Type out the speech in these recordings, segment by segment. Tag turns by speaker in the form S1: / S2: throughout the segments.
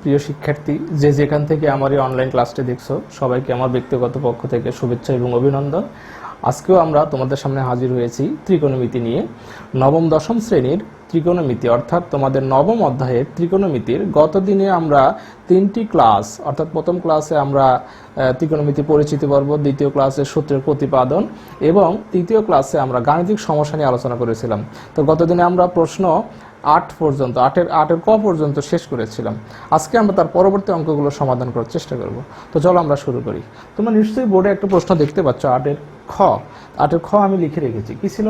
S1: প্রিয় শিক্ষার্থী, যে যেখান থেকে আমার এই অনলাইন ক্লাসটি দেখছো, সবাইকে আমার ব্যক্তিগত পক্ষ থেকে শুভেচ্ছা এবং অভিনন্দন। আজকেও আমরা তোমাদের সামনে হাজির হয়েছি ত্রিকোণমিতি নিয়ে। নবম দশম শ্রেণীর ত্রিকোণমিতি অর্থাৎ তোমাদের নবম অধ্যায়ের ত্রিকোণমিতির গত দিনে আমরা তিনটি ক্লাস অর্থাৎ প্রথম ক্লাসে আমরা ত্রিকোণমিতি পরিচিতি পর্ব, দ্বিতীয় ক্লাসে সূত্রের প্রতিপাদন এবং তৃতীয় ক্লাসে আমরা গাণিতিক সমস্যা নিয়ে আলোচনা করেছিলাম। তো গত দিনে আমরা প্রশ্ন 8 পর্যন্ত আটের ক পর্যন্ত শেষ করেছিলাম। আজকে আমরা তার পরবর্তী অঙ্কগুলো সমাধান করার চেষ্টা করব। তো চলো আমরা শুরু করি। তোমরা নিশ্চয়ই বোর্ডে একটা প্রশ্ন দেখতে পাচ্ছ, আটের খ আমি লিখে রেখেছি। কি ছিল?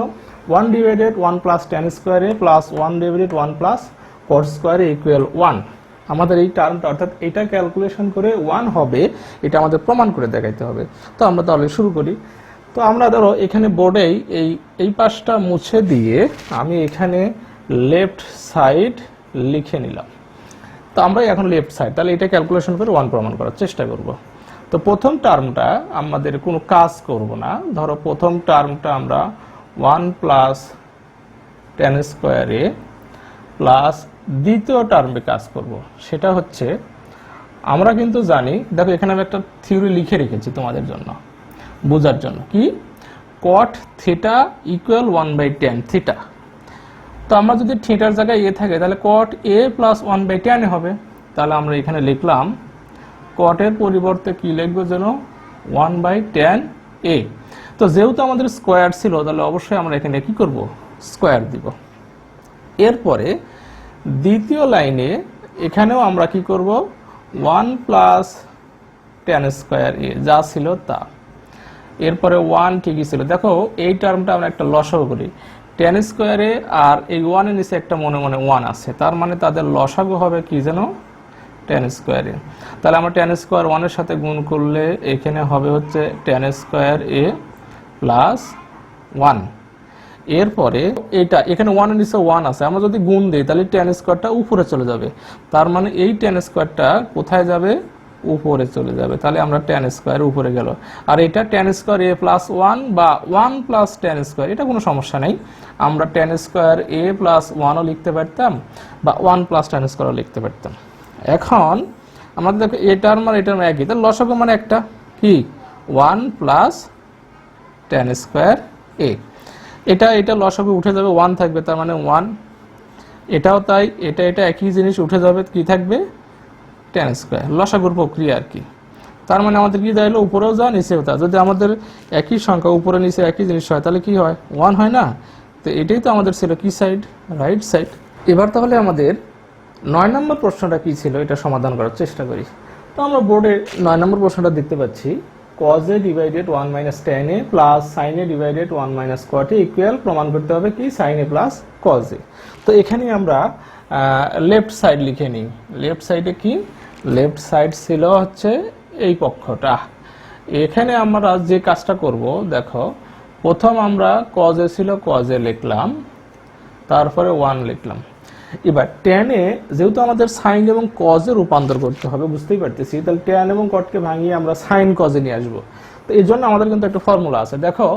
S1: 1/1 প্লাস tan স্কোয়ার এ প্লাস 1/1 প্লাস cos স্কোয়ার এ ইকুয়াল 1। আমাদের এই টার্মটা অর্থাৎ এটা ক্যালকুলেশন করে 1 হবে, এটা আমাদের প্রমাণ করে দেখাইতে হবে। তো আমরা তাহলে শুরু করি। তো আমরা ধরো এখানে বোর্ডেই এই পাশটা মুছে দিয়ে আমি এখানে লেফট সাইড লিখে নিলাম। তো আমরা এখন লেফট সাইড, তাহলে এটা ক্যালকুলেশন করে 1 প্রমাণ করার চেষ্টা করব। তো প্রথম টার্মটা আমাদের কোনো কাজ করব না। ধরো প্রথম টার্মটা আমরা 1 প্লাস tan স্কোয়ার এ প্লাস দ্বিতীয় টার্মে কাজ করব। সেটা হচ্ছে, আমরা কিন্তু জানি, দেখো এখানে আমি একটা থিওরি লিখে রেখেছি তোমাদের জন্য বোঝার জন্য। কি? cot theta equal 1/tan theta. তো আমরা যদি থিটার জায়গায় এ থাকে তাহলে cot a প্লাস 1/tan হবে। তাহলে আমরা এখানে লিখলাম cot এর পরিবর্তে কি লিখবো যেন 1/tan a। তো যেহেতু আমাদের স্কোয়ার ছিল তাহলে অবশ্যই আমরা এখানে কি করব? স্কোয়ার দিব। এরপরে দ্বিতীয় লাইনে এখানেও আমরা কি করব? 1 প্লাস tan স্কোয়ার a যা ছিল তা। এরপরে 1 ঠিকই ছিল। দেখো এই টার্মটা আমরা একটা লসাগু করি। tan স্কোয়ারে আর এই 1 এর নিচে একটা মনে মনে 1 আছে, তার মানে তাদের লসাগু হবে কি যেন? tan স্কোয়ারে। তাহলে আমরা tan স্কোয়ার 1 এর সাথে গুণ করলে এখানে হবে হচ্ছে tan স্কোয়ার a প্লাস 1। এরপরে এটা এখানে 1 এর নিচে 1 আছে, আমরা যদি গুণ দিই তাহলে tan স্কোয়ারটা উপরে চলে যাবে। তার মানে এই tan স্কোয়ারটা কোথায় যাবে? উপরে চলে যাবে। তাহলে আমরা tan স্কোয়ার উপরে গেল। আর এটা tan স্কোয়ার a প্লাস 1 বা 1 প্লাস tan স্কোয়ার, এটা কোনো সমস্যা নেই। আমরা tan স্কোয়ার a প্লাস 1ও লিখতে পারতাম বা 1 প্লাস tan স্কোয়ারও লিখতে পারতাম। এখন আমাদের দেখো এ টার্ম আর এটা একই, তাহলে লসাগু মানে একটা কি? 1 প্লাস tan স্কোয়ার a। এটা লসাগু উঠে যাবে, 1 থাকবে, তার মানে 1। এটাও তাই, এটা একই জিনিস উঠে যাবে, কি থাকবে? tan square. লসাগুর প্রক্রিয়া আর কি। তার মানে আমাদের কি দাঁড়ালো? উপরেও যা নিচেও তা। যদি আমাদের একই সংখ্যা উপরে নিচে একই জিনিস হয় তাহলে কি হয়? 1 হয় না? তো এটাই তো আমাদের ছিল কি সাইড? Right side. এবার তাহলে আমাদের 9 নম্বর প্রশ্নটা কি ছিল এটা সমাধান করার চেষ্টা করি। তো আমরা বোর্ডে 9 নম্বর প্রশ্নটা দেখতে পাচ্ছি, cos a divided 1 minus tan a plus sin a divided 1 minus cot a equal প্রমাণ করতে হবে কি? sin a plus cos a। তো এখানে আমরা লেফট সাইড লিখে নিই। লেফট সাইডে কি? লেফট সাইড ছিল হচ্ছে এই পক্ষটা। এখানে আমরা যে কাজটা করব, দেখো প্রথম আমরা cos a ছিল cos a লিখলাম, তারপরে 1 লিখলাম। এবার tan এ যেহেতু আমাদের sin এবং cos এ রূপান্তর করতে হবে, বুঝতেই পারতেছি, তাহলে tan এবং cot কে ভাঙিয়ে আমরা sin cos এ নিয়ে আসবো। তো এই জন্য আমাদের কিন্তু একটা ফর্মুলা আছে। দেখো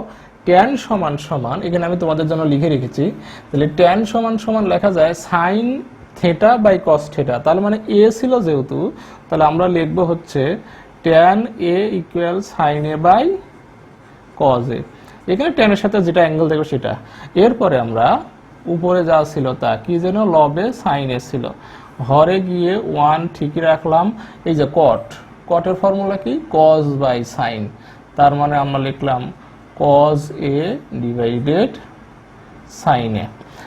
S1: tan সমান সমান, এখানে আমি তোমাদের জন্য লিখে রেখেছি, তাহলে tan সমান সমান লেখা যায় sin theta by cos theta. তাহলে মানে a ছিল যেহেতু, তাহলে আমরা লিখব হচ্ছে tan a equal sin a by cos a। এখানে tan এর সাথে যেটা অ্যাঙ্গেল দেখো সেটা। এরপরে আমরা উপরে যা ছিল তা কি যেন? লবে sin a ছিল, হরে গিয়ে 1 ঠিকই রাখলাম। এই যে cot এর ফর্মুলা কি? cos by sin। তার মানে আমরা লিখলাম cos a divided sin a।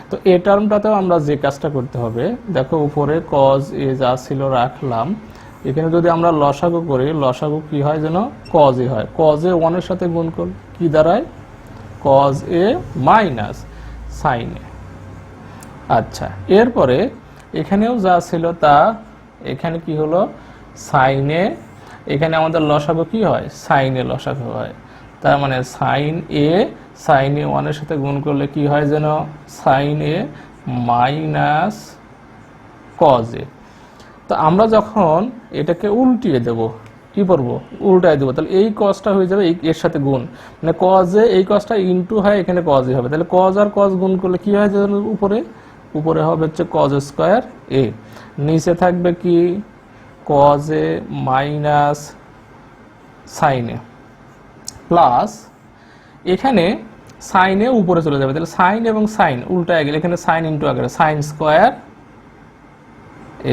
S1: তো এই টার্মটাতেও আমরা যে কাজটা করতে হবে, দেখো উপরে cos a যা ছিল রাখলাম, এখানে যদি আমরা লসাগু করি, লসাগু কি হয় যেন? cos a হয়। cos a 1 এর সাথে গুণ করলে কি দাঁড়ায়? cos a minus sin a। আচ্ছা, এরপরে এখানেও যা ছিল তা, এখানে কি হলো? sin a। এখানে আমাদের লসাগু কি হয়? sin a লসাগু হয়। তার মানে sin a 1 এর সাথে গুণ করলে কি হয় যেন? sin a minus cos a। তো আমরা যখন এটাকে উল্টিয়ে দেব, কি করব? উল্টায় দেবো, তাহলে এই cosটা হয়ে যাবে এর সাথে গুণ, মানে cos a, এই cosটা ইনটু হয় এখানে cos a হবে। তাহলে cos আর cos গুণ করলে কি হয় যেন? উপরে হবে হচ্ছে cos স্কয়ার a, নিচে থাকবে কি? Cos A minus sine A plus এখানে সাইন এ উপরে চলে যাবে, তাহলে সাইন এবং সাইন উল্টায় গেলে এখানে সাইন ইন্টু আগে সাইন স্কোয়ার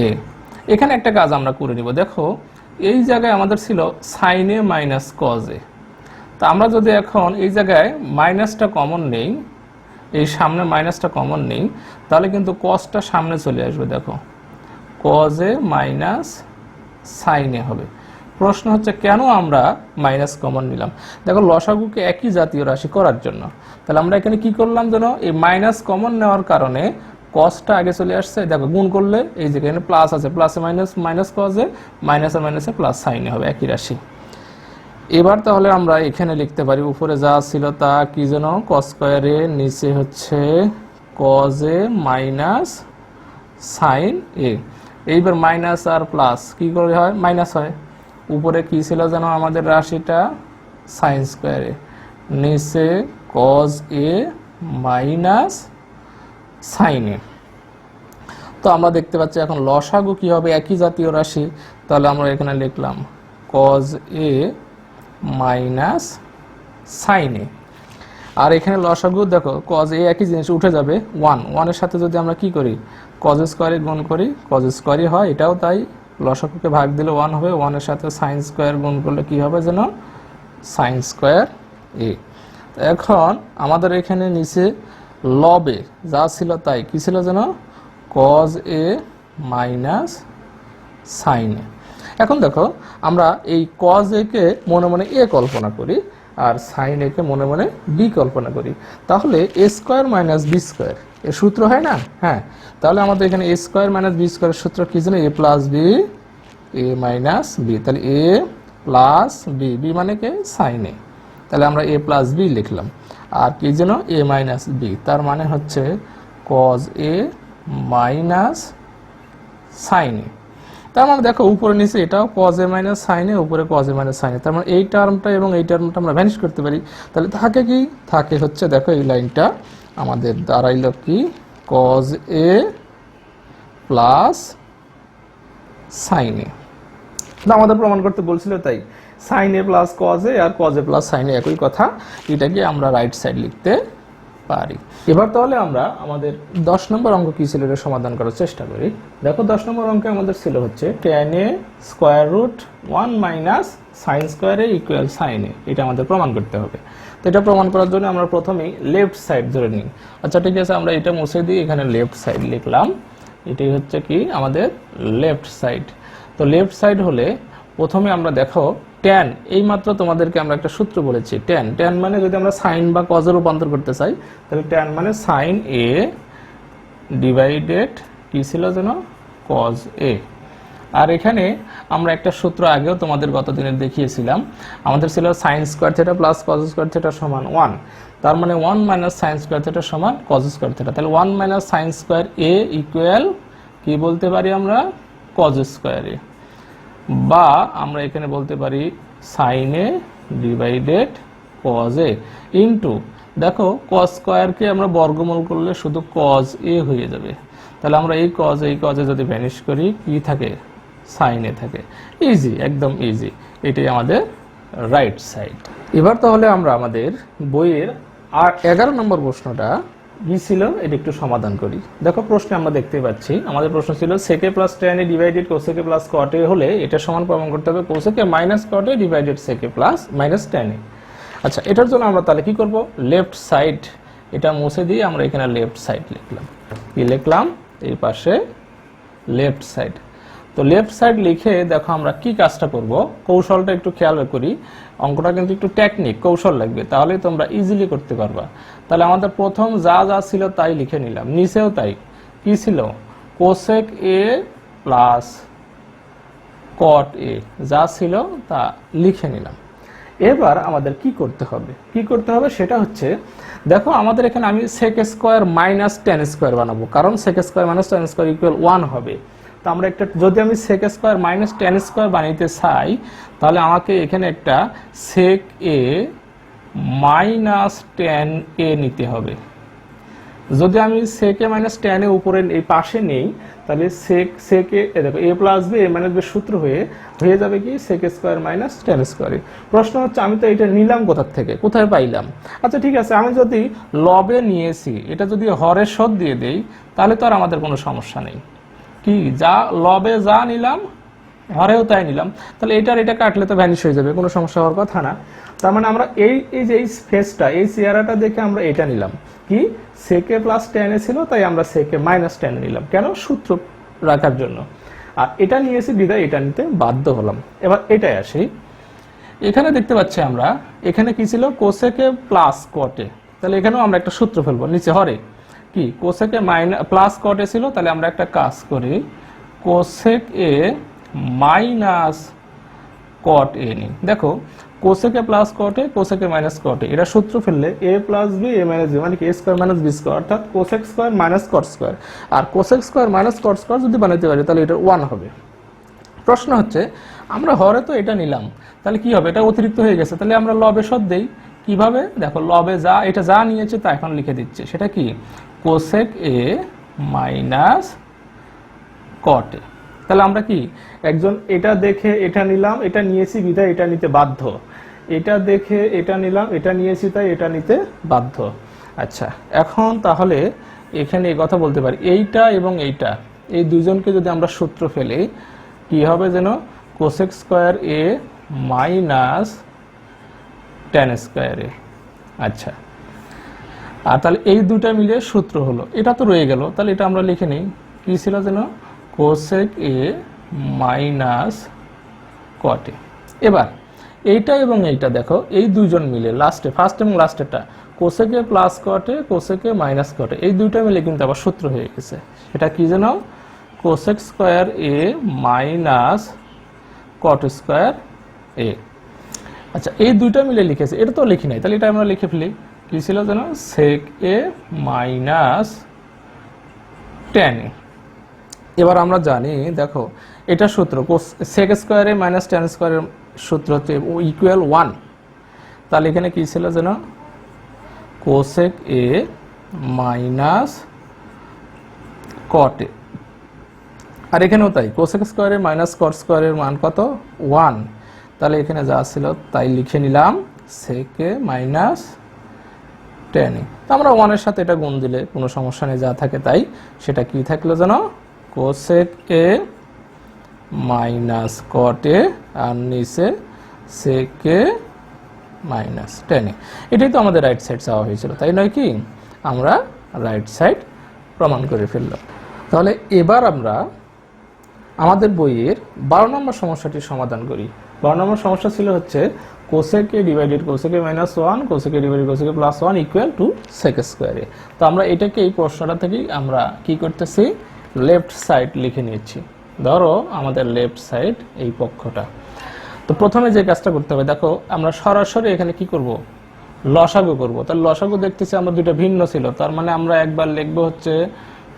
S1: এ। এখানে একটা কাজ আমরা করে নিব, দেখো এই জায়গায় আমাদের ছিল sine A minus cos A, তা আমরা যদি এখন এই জায়গায় মাইনাসটা কমন নেই, এই সামনে মাইনাসটা কমন নেই, তাহলে কিন্তু কজটা সামনে চলে আসবে। দেখো কজ এ মাইনাস সাইন এ হবে। প্রশ্ন হচ্ছে কেন আমরা মাইনাস কমন নিলাম? দেখো লসাগুকে একই জাতীয় রাশি করার জন্য। তাহলে আমরা এখানে কি করলাম যেন, এই মাইনাস কমন নেওয়ার কারণে কসটা আগে চলে আসছে। দেখো গুণ করলে এই যে এখানে প্লাস আছে, প্লাসে মাইনাস, মাইনাস কজে, মাইনাসে মাইনাসে প্লাস সাইনে হবে, একই রাশি। এবার তাহলে আমরা এখানে লিখতে পারি উপরে যা ছিল তা কি যেন, কস স্কয়ারে, নিচে হচ্ছে কজ এ মাইনাস সাইন এ। এইবার মাইনাস আর প্লাস কি করে হয়, মাইনাস হয়। উপরে কি ছিল যেন আমাদের রাশিটা, সাইন স্কয়ারে, নিচে কজ এ মাইনাস সাইন এ। তো আমরা দেখতে পাচ্ছি এখন লসাগু কি হবে, একই জাতীয় রাশি। তাহলে আমরা এখানে লিখলাম কজ এ মাইনাস সাইন এ। আর এখানে লসাগু দেখো কজ এ একই জিনিস উঠে যাবে, ওয়ানের সাথে যদি আমরা কি করি, কজ স্কোয়ারে গুণ করি, কজ স্কোয়ারই হয়, এটাও তাই। লসাগুকে ভাগ দিলে 1 হবে, 1-এর সাথে সাইন স্কোয়ার গুণ করলে কি হবে যেন, সাইন স্কোয়ার এ। এখন আমাদের এখানে নিচে লবে যা ছিল তাই কি ছিল যেন, কজ এ মাইনাস সাইন এ। এখন দেখো আমরা এই কজ এ কে মনে মনে এ কল্পনা করি আর সাইন এ কে মনে মনে বি কল্পনা করি, তাহলে এ স্কোয়ার মাইনাস বি স্কোয়ার এর সূত্র হয় না? হ্যাঁ, তাহলে আমাদের এখানে এ স্কোয়ার মাইনাস বি স্কোয়ারের সূত্র কি যেন, এ plus B A minus B. তাহলে এ প্লাস বি, বি মানে কে সাইন এ, তাহলে আমরা এ প্লাস বি লিখলাম। আর কি যেন এ মাইনাস বি, তার মানে হচ্ছে কজ এ মাইনাস সাইন এ। তার মানে দেখো উপরে নিচে এটাও কজ এ মাইনাস সাইন এ, উপরে কজ এ মাইনাস সাইন এ, তার মানে এই টার্মটা এবং এই টার্মটা আমরা ভ্যানিশ করতে পারি। তাহলে থাকে কি, থাকে হচ্ছে দেখো এই লাইনটা আমাদের দাঁড়াইল কি, cos A plus sine A. আমাদের প্রমাণ করতে বলছিল তাই, sine A plus cos A আর cos A plus sine A একই কথা, এটাকে আমরা রাইট সাইড লিখতে পারি। এবার তাহলে আমরা আমাদের 10 নম্বর অঙ্ক কি ছিল এটা সমাধান করার চেষ্টা করি। দেখো 10 নম্বর অঙ্কে আমাদের ছিল হচ্ছে tan a square root 1 minus sine square A equal sine A, এটা আমাদের প্রমাণ করতে হবে। তো এটা প্রমাণ করার জন্য আমরা প্রথমেই লেফট সাইড ধরে নিই। আচ্ছা ঠিক আছে, আমরা এটা মুছে দিই, এখানে লেফট সাইড লিখলাম। এটাই হচ্ছে কি আমাদের লেফট সাইড। তো লেফট সাইড হলে প্রথমে আমরা দেখো ট্যান, এই মাত্র তোমাদেরকে আমরা একটা সূত্র বলেছি, ট্যান মানে যদি আমরা সাইন বা কজে রূপান্তর করতে চাই, তাহলে ট্যান মানে সাইন এ ডিভাইডেড কি ছিল যেন, কজ এ। আর এখানে আমরা একটা সূত্র আগেও তোমাদের গত দিনে দেখিয়েছিলাম, আমাদের ছিল sine square theta plus cos square theta সমান 1, তার মানে 1 মাইনাস সাইন স্কোয়ার থিটা সমান কজ স্কোয়ার থিটা। তাহলে 1 মাইনাস সাইন স্কোয়ার এ ইকুয়াল কি বলতে পারি আমরা, কজ স্কোয়ার এ, বা আমরা এখানে বলতে পারি sine A divided cos A into, দেখো কজ স্কোয়ারকে আমরা বর্গমূল করলে শুধু কজ এ হয়ে যাবে। তাহলে আমরা এই কজে যদি ভ্যানিশ করি কি থাকে, সাইন এ থাকে। ইজি, একদম ইজি, এটাই আমাদের রাইট সাইড। এবার তাহলে আমরা আমাদের বইয়ের 11 নম্বর প্রশ্নটা কি ছিল এটা একটু সমাধান করি। দেখো প্রশ্নে আমরা দেখতে পাচ্ছি আমাদের প্রশ্ন ছিল সেকে plus tan a divided cosec plus cot a হলে এটা সমান প্রমাণ করতে হবে cosec minus cot a divided সেকে প্লাস মাইনাস tan a। আচ্ছা, এটার জন্য আমরা তাহলে কি করব, লেফট সাইড এটা মুছে দিয়ে আমরা এখানে লেফট সাইড লিখলাম। কি লিখলাম, এই পাশে লেফট সাইড। তো লেফট সাইড লিখে দেখো আমরা কি কাজটা করব, কৌশলটা একটু খেয়াল করি। অঙ্কটা কিন্তু একটু টেকনিক, কৌশল লাগবে, তাহলে তোমরা ইজিলি করতে পারবা। তাহলে আমাদের প্রথম যা যা ছিল তাই লিখে নিলাম, নিচেও তাই। কি ছিল, কোসেক এ প্লাস কট এ যা ছিল তা লিখে নিলাম। এবার আমাদের কি করতে হবে, সেটা হচ্ছে দেখো আমাদের এখানে আমি sec square minus tan square বানাবো, কারণ sec square minus tan square equal 1 হবে। তো আমরা একটা, যদি আমি sec square minus tan square বানাইতে চাই, তাহলে আমাকে এখানে একটা সেক এ মাইনাস tan এ নিতে হবে। যদি আমি সেক এ মাইনাস tan এ উপরে এই পাশে নেই, তাহলে সেকে দেখো A plus B A minus B সূত্র হয়ে যাবে কি sec square minus tan square. প্রশ্ন হচ্ছে আমি তো এটা নিলাম কোথার থেকে, কোথায় পাইলাম? আচ্ছা ঠিক আছে, আমি যদি লবে নিয়েছি এটা যদি হরের শোধ দিয়ে দেই তাহলে তো আর আমাদের কোনো সমস্যা নেই। কি যা লবে যা নিলাম হরেও তাই নিলাম, তাহলে এটা কাটলে তো ভ্যানিশ হয়ে যাবে, কোনো সমস্যা হওয়ার কথা না। তার মানে আমরা এই যে এই ফেসটা এই চেহারাটা দেখে আমরা এটা নিলাম কি সেকে প্লাস টেনে ছিল, তাই আমরা সেকে মাইনাস টেনে নিলাম, কেন? সূত্র রাখার জন্য। আর এটা নিয়েছি বিদায় এটা নিতে বাধ্য হলাম। এবার এটাই আসি, এখানে দেখতে পাচ্ছি আমরা এখানে কি ছিল কোসেকে প্লাস কটে, তাহলে এখানেও আমরা একটা সূত্র ফেলবো নিচে হরে কি কোসেকে মাইনাস প্লাস কটে ছিল, তাহলে আমরা একটা কাজ করি cosec A minus caught A নিই। দেখো কোসেকে প্লাস কটে কোসেকে মাইনাস কটে এটা সূত্র ফেললে A plus B A minus B মানে কি A square minus B square, অর্থাৎ cosec square minus cot square. আর cosec square minus cot square যদি বানাতে পারি তাহলে এটা 1 হবে। প্রশ্ন হচ্ছে আমরা হরে তো এটা নিলাম, তাহলে কি হবে? এটা অতিরিক্ত হয়ে গেছে, তাহলে আমরা লবে শোধ দেই। কিভাবে? দেখো লবে যা এটা যা নিয়েছে তা এখন লিখে দিচ্ছে, সেটা কি কোসেক এ মাইনাস কট এ। তাহলে আমরা কি একজন এটা দেখে এটা নিলাম, এটা নিয়েছি বিধায় এটা নিতে বাধ্য, এটা দেখে এটা নিলাম এটা নিয়েছি তাই এটা নিতে বাধ্য। আচ্ছা এখন তাহলে এখানে এই কথা বলতে পারি এইটা এবং এইটা এই দুইজনকে যদি আমরা সূত্র ফেলি কি হবে যেন কোসেক স্কোয়ার এ মাইনাস টেন স্কোয়ার এ। আচ্ছা আর তাহলে এই দুটা মিলে সূত্র হলো, এটা তো রয়ে গেল, তাহলে এটা আমরা লিখে নিই কি ছিল যেন কোসেক এ মাইনাস কট এ। এবার এইটা এবং এইটা দেখো এই দুইজন মিলে লাস্টে ফার্স্ট এবং লাস্টেরটা কোসেকে প্লাস কটে কোসেকে মাইনাস কটে এই দুইটা মিলে কিন্তু আবার সূত্র হয়ে গেছে, সেটা কি যেন কোসেক স্কোয়ার এ মাইনাস কট স্কোয়ার এ। আচ্ছা এই দুইটা মিলে লিখেছে, এটা তো লিখি নাই, তাহলে এটা আমরা লিখে ফেলি কি ছিল যেন সেক এ মাইনাস টেন এ। এবার আমরা জানি দেখো এটা সূত্র সেক স্কোয়ার এ মাইনাস টেন স্কোয়ারের সূত্র হচ্ছে ইকুয়াল 1, তাহলে এখানে কি ছিল যেন কোসেক এ মাইনাস কট এ। আর এখানেও তাই কোসেক স্কোয়ারে মাইনাস কট স্কোয়ারের মান কত 1, তাহলে এখানে যা ছিল তাই লিখে নিলাম সেক এ মাইনাস টেন এ। তো আমরা 1 এর সাথে এটা গুণ দিলে কোনো সমস্যা নেই, যা থাকে তাই। সেটা কি থাকলো যেন কোসেক এ মাইনাস কট এ আর নিচে সেক এ মাইনাস টেন এ। এটাই তো আমাদের রাইট সাইড চাওয়া হয়েছিল, তাই নয় কি? আমরা রাইট সাইড প্রমাণ করে ফেললাম। তাহলে এবার আমরা আমাদের বইয়ের 12 নম্বর সমস্যাটি সমাধান করি। 12 নম্বর সমস্যা ছিল হচ্ছে cosec A divided cosec A minus 1 cosec A divided cosec A plus 1 equal to sec square A. তো আমরা এটাকে এই প্রশ্নটা থেকেই আমরা কি করতেছি লেফট সাইড লিখে নিচ্ছি। ধরো আমাদের লেফট সাইড এই পক্ষটা। তো প্রথমে যে কাজটা করতে হবে দেখো আমরা সরাসরি এখানে কি করব লসাগু করব। তাহলে লসাগু দেখতেছি আমরা দুটো ভিন্ন ছিল, তার মানে আমরা একবার লিখব হচ্ছে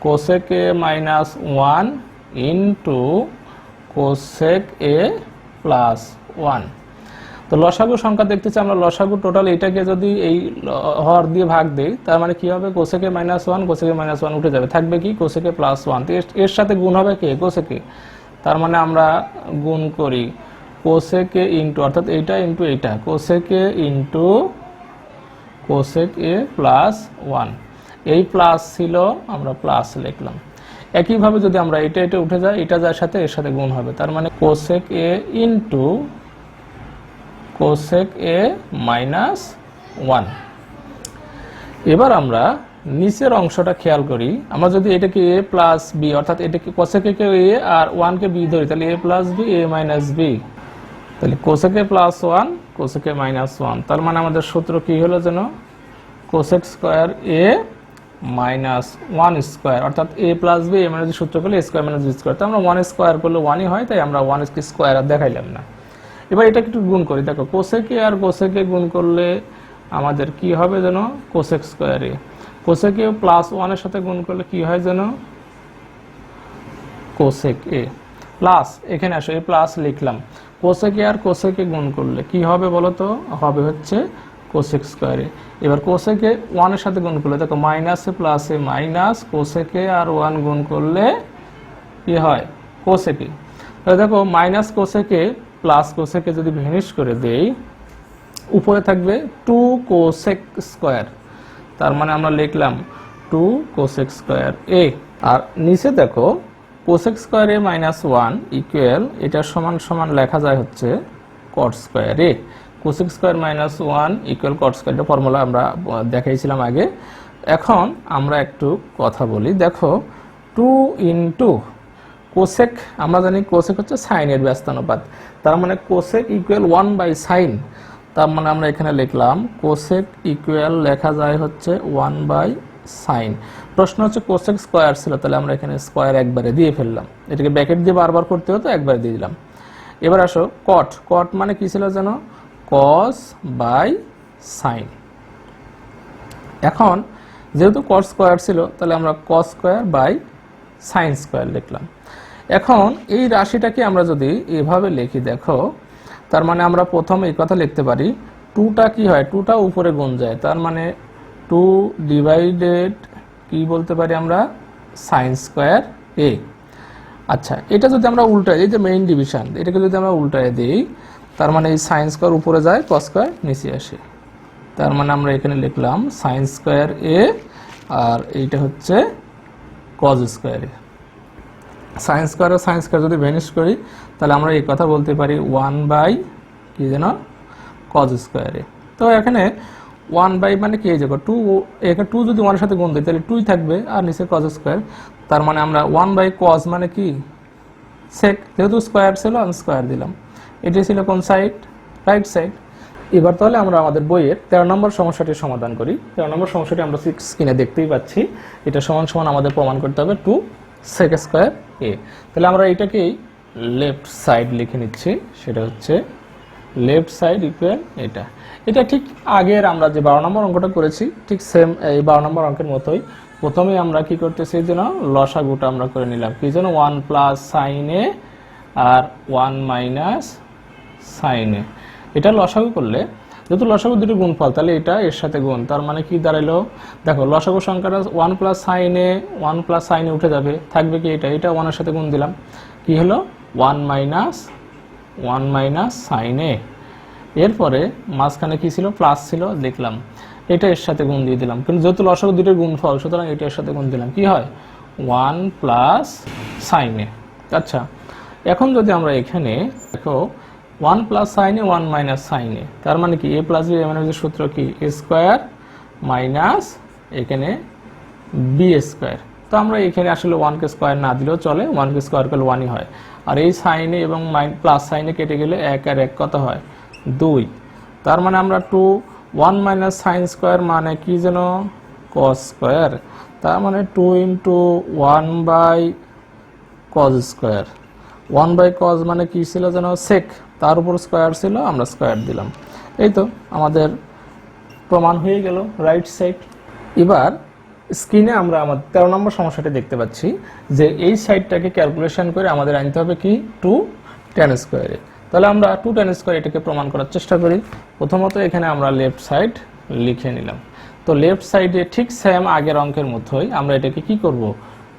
S1: cosec A minus 1 into cosec A plus 1। তো লসাগু সংখ্যা দেখতেছি আমরা লসাগু টোটাল এটাকে যদি এই হর দিয়ে ভাগ দেই তার মানে কি হবে cosec A minus 1 cosec A minus 1 উঠে যাবে, থাকবে কি কোসেক এ প্লাস 1। তো এর সাথে গুণ হবে কে কোসেক এ, তার মানে আমরা গুণ করি কোসেক এ ইন্টু অর্থাৎ এইটা ইন্টু এইটা cosec A into cosec A plus 1। এই প্লাস ছিল আমরা প্লাস লিখলাম। একইভাবে যদি আমরা এটা উঠে যায় এটা যার সাথে এর সাথে গুণ হবে, তার মানে cosec A into cosec A minus 1। এবার আমরা নিচের অংশটা খেয়াল করি, আমরা যদি এটাকে এ প্লাস বি অর্থাৎ এটাকে কোসেক কে এ আর 1 কে বি ধরি তাহলে এ plus B A minus B, তাহলে cosec A plus 1 cosec A minus 1। তার মানে আমাদের সূত্র কি হলো যেন কোসেক স্কোয়ার এ মাইনাস 1 স্কোয়ার অর্থাৎ এ প্লাস বি এ মাইনাস সূত্র করলে স্কোয়ার মাইনাস বি স্কোয়ার। তো আমরা 1 স্কোয়ার করলে 1ই হয়, তাই আমরা 1 স্কোয়ার আর দেখাইলাম না। এবার এটা একটু গুণ করি, দেখো কোসেক এ আর কোসেক এ গুণ করলে আমাদের কি হবে যেন cosec square A, cosec A plus 1 এর সাথে গুণ করলে কি হয় যেন কোসেক এ প্লাস, এখানে আসো এই প্লাস লিখলাম, কোসেক এ আর কোসেক এ গুণ করলে কি হবে বলো তো, হবে হচ্ছে কোসেক স্কোয়ার এ। এবার কোসেক এ 1 এর সাথে গুণ করলে দেখো minus A plus A minus cosec A আর 1 গুণ করলে কি হয় কোসেকে। তাহলে দেখো মাইনাস কোসেকে প্লাস কোসেকে যদি ভ্যানিশ করে দেই, উপরে থাকবে 2 কোসেক স্কয়ার, তার মানে আমরা লিখলাম 2 কোসেক স্কয়ার এ। আর নিচে দেখো cosec square A minus 1 equal, এটা সমান সমান লেখা যায় হচ্ছে cot square A. Cosec square minus 1 equal cot square, এটা ফর্মুলা আমরা দেখাইছিলাম আগে। এখন আমরা একটু কথা বলি, দেখো 2 ইন্টু কোসেক, আমরা জানি কোসেক হচ্ছে সাইনের ব্যস্তানুপাত, তার মানে কোসেক ইকুয়াল 1 বাই সাইন, তার মানে আমরা এখানে লিখলাম কোসেক ইকুয়াল লেখা যায় হচ্ছে 1 বাই সাইন। প্রশ্ন হচ্ছে কোসেক স্কয়ার ছিল, তাহলে আমরা এখানে স্কয়ার একবারে দিয়ে ফেললাম, এটাকে ব্র্যাকেট দিয়ে বারবার করতে হতো, একবারে দিয়ে দিলাম। এবার আসো কট, কট মানে কি ছিল জানো, কস বাই সাইন। এখন যেহেতু কট স্কয়ার ছিল, তাহলে আমরা cos square by sine square লিখলাম। এখন এই রাশিটাকে আমরা যদি এভাবে লিখি, দেখো তার মানে আমরা প্রথমে এই কথা লিখতে পারি, 2টা কি হয়, 2টা উপরে গুণ যায়, তার মানে 2 ডিভাইডেড কি বলতে পারি আমরা সাইন স্কয়ার এ। আচ্ছা, এটা যদি আমরা উল্টাই, এই যে মেইন ডিভিশন, এটাকে যদি আমরা উল্টায় দিই, তার মানে এই সাইন স্কয়ার উপরে যায়, কস স্কয়ার নিচে আসে, তার মানে আমরা এখানে লিখলাম সাইন স্কয়ার এ, আর এইটা হচ্ছে কজ স্কয়ার এ। সাইন স্কয়ার আর সাইন স্কয়ার যদি ভ্যানিশ করি, তাহলে আমরা এই কথা বলতে পারি 1 বাই কি যেন কজ স্কয়ার এ। তো এখানে 1 বাই মানে কি, এই যে 2, এখানে 2 যদি 1 এর সাথে গুণ দিই তাহলে 2ই থাকবে, আর নিচে কজ স্কয়ার, তার মানে আমরা 1 বাই কজ মানে কি সেক, যেহেতু স্কয়ার ছিল আমি স্কয়ার দিলাম, এটি ছিল কোন সাইড, রাইট সাইড। এবার তাহলে আমরা আমাদের বইয়ের 13 নম্বর সমস্যাটি সমাধান করি। 13 নম্বর সমস্যাটি আমরা স্ক্রিনে দেখতেই পাচ্ছি, এটা সমান সমান আমাদের প্রমাণ করতে হবে 2 সেক স্কয়ার এ। তাহলে আমরা এটাকেই লেফট সাইড লিখে নিচ্ছি, সেটা হচ্ছে লেফট সাইড ইকুয়াল এটা। এটা ঠিক আগের আমরা যে 12 নম্বর অঙ্কটা করেছি, ঠিক সেম এই 12 নম্বর অঙ্কের মতোই। প্রথমে আমরা কি করতেছি, যেন লসাগুটা আমরা করে নিলাম, কি যেন 1 প্লাস সাইন এ আর 1 মাইনাস সাইন এ। এটা লসাগু করলে, যেহেতু লসাগু দুটো গুণফল, তাহলে এটা এর সাথে গুণ, তার মানে কি দাঁড়ালো, দেখো লসাগু সংখ্যাটা 1 প্লাস সাইন এ, 1 প্লাস সাইন এ উঠে যাবে, থাকবে কি এটা, এটা 1 এর সাথে গুণ দিলাম, কি হলো 1 মাইনাস সাইন এ। এরপরে মাঝখানে কি ছিল, প্লাস ছিল, লিখলাম, এটা এর সাথে গুণ দিয়ে দিলাম, কিন্তু যেহেতু লসাগু দুটোর গুণফল, সুতরাং এটা এর সাথে গুণ দিলাম, কি হয় 1 প্লাস সাইন এ। আচ্ছা, এখন যদি আমরা এখানে দেখো 1 প্লাস সাইন এ 1 মাইনাস সাইন এ, তার মানে কি এ প্লাস বি মানে সূত্র কি এ স্কয়ার মাইনাস এখানে বি স্কয়ার। তো আমরা এখানে আসলে 1 কে স্কয়ার না দিলেও চলে, 1 কে স্কয়ার করলে 1ই হয়, আর এই সাইন এ এবং প্লাস সাইন এ কেটে গেলে 1 আর 1 কত হয় 2, তার মানে আমরা 1 মাইনাস সাইন স্কয়ার মানে কি যেন কস স্কয়ার, তার মানে 2 into 1 by cos square. 1 by cos মানে কি ছিল যেন সেক, তার উপর স্কয়ার ছিল, আমরা স্কয়ার দিলাম। এই তো আমাদের প্রমাণ হয়ে গেল রাইট সাইড। এবার স্ক্রিনে আমরা আমাদের 13 নম্বর সমস্যাটি দেখতে পাচ্ছি যে এই সাইডটাকে ক্যালকুলেশন করে আমাদের আনতে হবে কি 2 tan স্কয়ারে। তাহলে আমরা 2 tan স্কয়ার এটাকে প্রমাণ করার চেষ্টা করি। প্রথমত এখানে আমরা লেফট সাইড লিখে নিলাম। তো লেফট সাইডে ঠিক সেম আগের অঙ্কের মতোই আমরা এটাকে কি করব,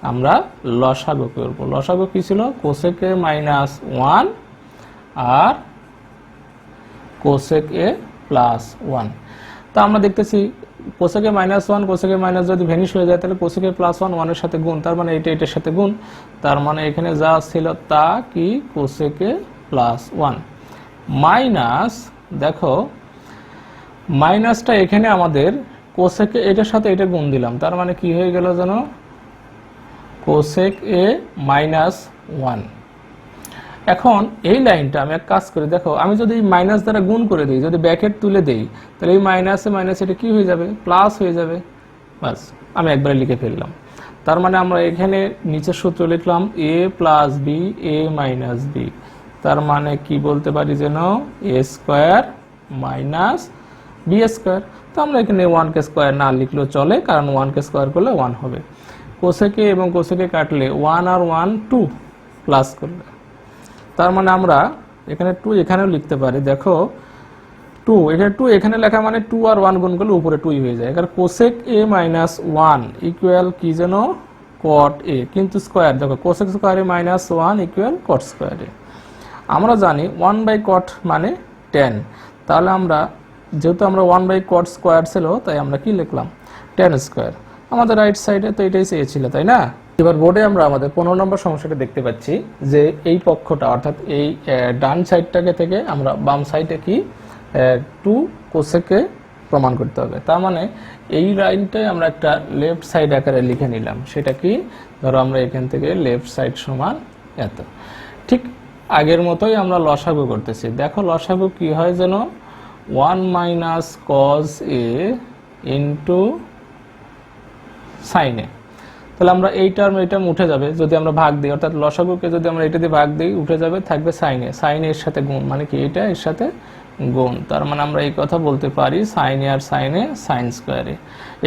S1: আমরা লসাগু করব। লসাগু কি ছিল, কোসেক এ মাইনাস 1 আর কোসেক এ প্লাস 1। তা আমরা দেখতেছি cosec A minus 1 cosec A minus যদি ভ্যানিশ হয়ে যায়, তাহলে কোসেক এ প্লাস 1 1 এর সাথে গুণ, তার মানে এটা এটার সাথে গুণ, তার মানে এখানে যা ছিল তা কি কোসেক এ প্লাস 1 মাইনাস, দেখো মাইনাসটা এখানে আমাদের কোসেক এ এটার সাথে এটা গুণ দিলাম, তার মানে কি হয়ে গেল জানো কোসেক এ মাইনাস 1। এখন এই লাইনটা আমি এক কাজ করে, দেখো আমি যদি মাইনাস দ্বারা গুণ করে দিই, যদি ব্র্যাকেট তুলে দেই, তাহলে এই মাইনাসে মাইনাস এটা কি হয়ে যাবে, প্লাস হয়ে যাবে, বাস আমি একবারে লিখে ফেললাম। তার মানে আমরা এখানে নিচের সূত্র লিখলাম এ plus B A minus B, তার মানে কি বলতে পারি যেন এ স্কয়ার মাইনাস বি স্কয়ার। তো আমরা এখানে 1 কে স্কয়ার না লিখলেও চলে, কারণ 1 কে স্কয়ার করলে 1 হবে। কোসেকে এবং কোসেকে কাটলে 1 আর 1 2 প্লাস করলে, তার মানে আমরা এখানে 2 এখানেও লিখতে পারি, দেখো 2 এখানে 2 এখানে লেখা মানে 2 আর 1 গুণ করলে উপরে 2 হয়ে যায়। কারণ কোসেক এ মাইনাস 1 ইকুয়াল কি যেন কট এ, কিন্তু স্কোয়ার দেখো কোসেক স্কোয়ারে -1 ইকুয়াল কট স্কোয়ারে। আমরা জানি 1/cot মানে 10, তাহলে আমরা যেহেতু আমরা 1/cot স্কোয়ার ছিল তাই আমরা কি লিখলাম 10 স্কোয়ার। আমাদের রাইট সাইডে তো এটাই চেয়েছিল তাই না। এবার বোর্ডে আমরা আমাদের 15 নম্বর সমস্যাটা দেখতে পাচ্ছি যে এই পক্ষটা অর্থাৎ এই ডান সাইডটাকে থেকে আমরা বাম সাইডে কি 2 কোসেকে প্রমাণ করতে হবে। তার মানে এই লাইনটাই আমরা একটা লেফট সাইড আকারে লিখে নিলাম। সেটা কি, ধরো আমরা এখান থেকে লেফট সাইড সমান এত। ঠিক আগের মতোই আমরা লসাগু করতেছি। দেখো লসাগু কি হয় যেন 1 - cos a ইন্টু সাইন এ। তাহলে আমরা এই টার্ম উঠে যাবে যদি আমরা ভাগ দিই, অর্থাৎ লসাগুকে যদি আমরা এটা দিয়ে ভাগ দিই উঠে যাবে, থাকবে সাইনে। সাইনে এর সাথে গুণ, মানে কি এটা এর সাথে গুণ। তার মানে আমরা এই কথা বলতে পারি সাইনে আর সাইনে সাইন স্কোয়ারে।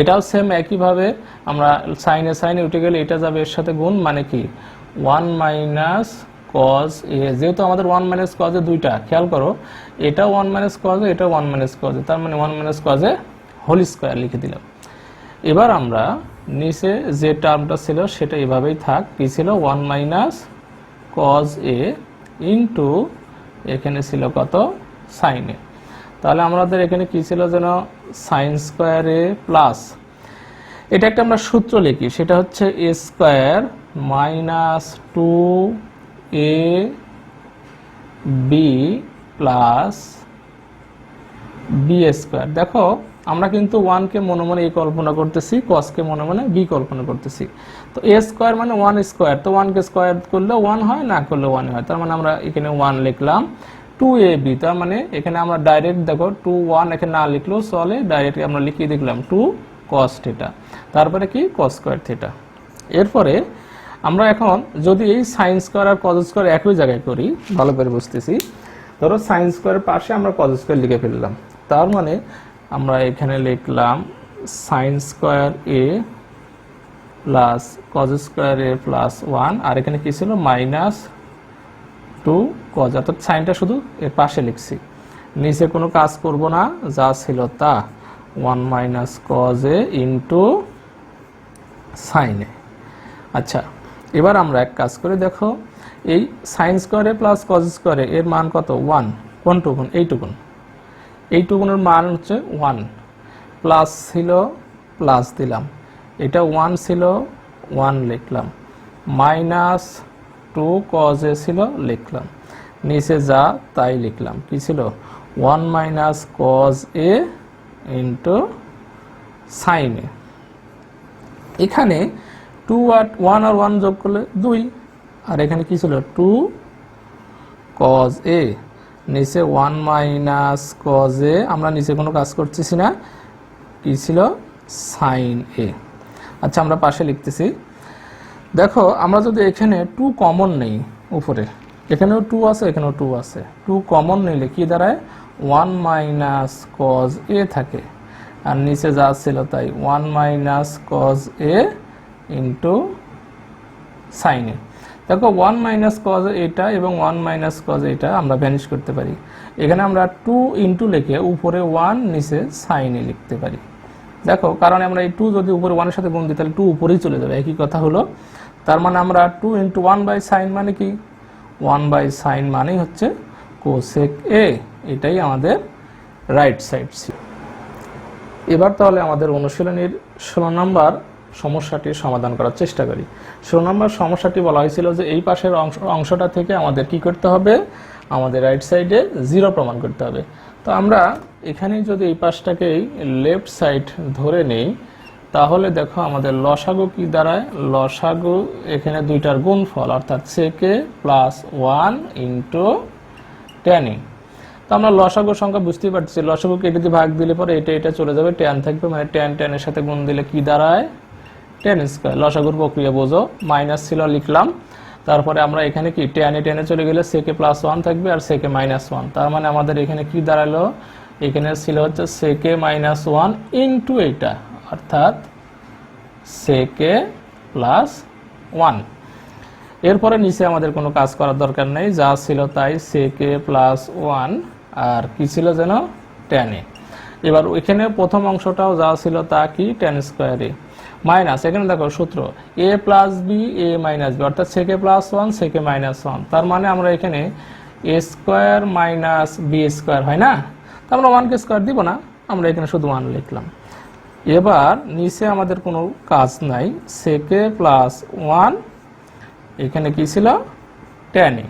S1: এটাও সেম একইভাবে আমরা সাইনে উঠে গেলে এটা যাবে এর সাথে গুণ, মানে কি 1 - cos a। যেহেতু আমাদের 1 - cos a দুইটা, খেয়াল করো এটাও 1 - cos a, এটাও 1 - cos a, তার মানে 1 - cos a হোল স্কোয়ার লিখে দিলাম। এবার আমরা নিচে যে টার্মটা ছিল সেটা এভাবেই থাক, কি ছিল 1 - cos a ইন্টু এখানে ছিল কত সাইন এ। তাহলে আমাদের এখানে কি ছিল যেন সাইন স্কোয়ার এ প্লাস, এটা একটা আমরা সূত্র লিখি, সেটা হচ্ছে a square -2ab plus b square. দেখো আমরা কিন্তু 1 কে মনে মনে এই কল্পনা করতেছি, cos কে মনে মনে b কল্পনা করতেছি। তো a স্কোয়ার মানে 1 স্কোয়ার, তো 1 কে স্কোয়ার করলে 1 হয়, না করলে 1 হয়। তার মানে আমরা এখানে 1 লিখলাম, 2ab। তার মানে এখানে আমরা ডাইরেক্ট দেখো 2 1 এখানে না লিখলেও চলে, ডাইরেক্ট আমরা লিখিয়ে দেখলাম 2 cos থিটা, তারপরে কি cos স্কোয়ার থিটা। এরপরে আমরা এখন যদি এই সাইন স্কোয়ার আর cos স্কোয়ার একই জায়গায় করি, ভালো করে বুঝতেছি। ধরো সাইন স্কোয়ারের পাশে আমরা cos স্কোয়ার লিখে ফেললাম, তার মানে আমরা এখানে লিখলাম সাইন স্কোয়ার এ প্লাস cos স্কোয়ার এ প্লাস 1, আর এখানে কি ছিল -2 cos, অর্থাৎ সাইনটা শুধু এর পাশে লিখছি, নিচে কোনো কাজ করব না, যা ছিল তা 1 - cos a ইন্টু সাইন এ। আচ্ছা এবার আমরা এক কাজ করে দেখো, এই সাইন স্কোয়ারে প্লাস cos স্কোয়ারে এর মান কত 1, কোনটুকুন এইটুকুনের মান হচ্ছে 1, প্লাস ছিল প্লাস দিলাম, এটা 1 ছিল 1 লিখলাম, -2 cos a ছিল লিখলাম, নিচে যা তাই লিখলাম, কি ছিল 1 - cos a ইন্টু সাইন এ। এখানে 2 আর 1 যোগ করলে 2, আর এখানে কি ছিল 2 cos a, নিচে 1 - cos a, আমরা নিচে কোনো কাজ করতেছি না, কি ছিল সাইন এ। আচ্ছা আমরা পাশে লিখতেছি, দেখো আমরা যদি এখানে 2 কমন নেই, উপরে এখানেও 2 আছে এখানেও 2 আছে, 2 কমন নিলে কি দাঁড়ায় 1 - cos a থাকে, আর নিচে যা ছিল তাই 1 - cos a ইন্টু সাইন এ। দেখো 1 - cos এটা এবং 1 - cos এটা আমরা ভ্যানিশ করতে পারি, এখানে আমরা 2 ইন্টু লিখে উপরে 1 নিচে সাইন এ লিখতে পারি। দেখো কারণ আমরা এই 2 যদি উপরে 1 এর সাথে গুণ দিই তাহলে 2 উপরেই চলে যাবে, একই কথা হলো। তার মানে আমরা 2 ইন্টু 1/sin মানে কি 1/sin মানেই হচ্ছে কোসেক এ, এটাই আমাদের রাইট সাইড ছিল। এবার তাহলে আমাদের অনুশীলনীর 16 নম্বর সমস্যাটির সমাধান করার চেষ্টা করি। 16 নম্বর সমস্যাটি বলা হয়েছিল যে এই পাশের অংশটা থেকে আমাদের কি করতে হবে, আমাদের রাইট সাইডে 0 প্রমাণ করতে হবে। তো আমরা এখানে যদি এই পাশটাকেই লেফট সাইড ধরে নেই, তাহলে দেখো আমাদের লসাগু কি দাঁড়ায়, লসাগু এখানে দুইটার গুণফল, অর্থাৎ sec a plus 1 into tan a। তো আমরা লসাগু সংখ্যা বুঝতেই পারছি, লসাগুকে এটা দিয়ে ভাগ দিলে পরে এটা চলে যাবে, tan থাকবে, মানে tan এর সাথে গুণ দিলে কি দাঁড়ায় tan স্কয়ার। লসাগুর প্রক্রিয়া বোঝো, মাইনাস ছিল লিখলাম, তারপরে আমরা এখানে কি tan এ চলে গেলে sec a প্লাস 1 থাকবে আর sec a মাইনাস 1, তার মানে আমাদের এখানে কি দাঁড়ালো, এখানে ছিল হচ্ছে sec a মাইনাস 1 ইন্টু এটা, অর্থাৎ sec a প্লাস 1। এরপরে নিচে আমাদের কোনো কাজ করার দরকার নেই, যা ছিল তাই sec a প্লাস 1 আর কি ছিল যেন tan a। এবার এখানে প্রথম অংশটাও যা ছিল তা কি tan স্কয়ার a, মাইনাস, এখানে দেখো সূত্র এ plus B A minus B, অর্থাৎ সেকে প্লাস ওয়ান সেকে মাইনাস ওয়ান, তার মানে আমরা এখানে এ স্কোয়ার মাইনাস বি স্কোয়ার হয় না, তা আমরা ওয়ানকে স্কোয়ার দিব না, আমরা এখানে শুধু ওয়ান লিখলাম। এবার নিচে আমাদের কোনো কাজ নাই, সেকে প্লাস ওয়ান, এখানে কি ছিল টেন এ,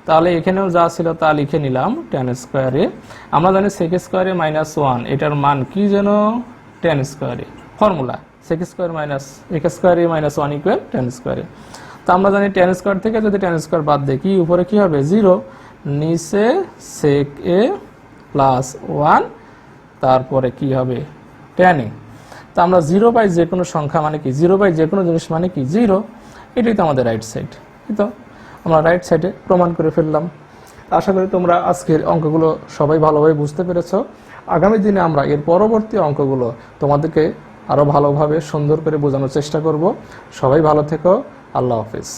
S1: তাহলে এখানেও যা ছিল তা লিখে নিলাম টেন স্কোয়ারে। আমরা জানি সেক স্কোয়ারে মাইনাস ওয়ান, এটার মান কি যেন টেন স্কোয়ারে, ফর্মুলা সেক স্কোয়ার মাইনাস এক স্কোয়ারে মাইনাস ওয়ান ইকুয়াল টেন স্কোয়ারে। তো আমরা জানি টেন স্কোয়ার থেকে যদি টেন স্কোয়ার বাদ দিই কি উপরে কি হবে জিরো, নিচে সেক এ প্লাস ওয়ান, তারপরে কি হবে টেন এ। তো আমরা জিরো বাই যে কোনো সংখ্যা মানে কি, জিরো বাই যে কোনো জিনিস মানে কি জিরো, এটাই তো আমাদের রাইট সাইড। তো আমরা রাইট সাইডে প্রমাণ করে ফেললাম। আশা করি তোমরা আজকের অঙ্কগুলো সবাই ভালোভাবে বুঝতে পেরেছো। আগামী দিনে আমরা এর পরবর্তী অঙ্কগুলো তোমাদেরকে আরো ভালোভাবে সুন্দর করে বোঝানোর চেষ্টা করব। সবাই ভালো থেকো, আল্লাহ হাফেজ।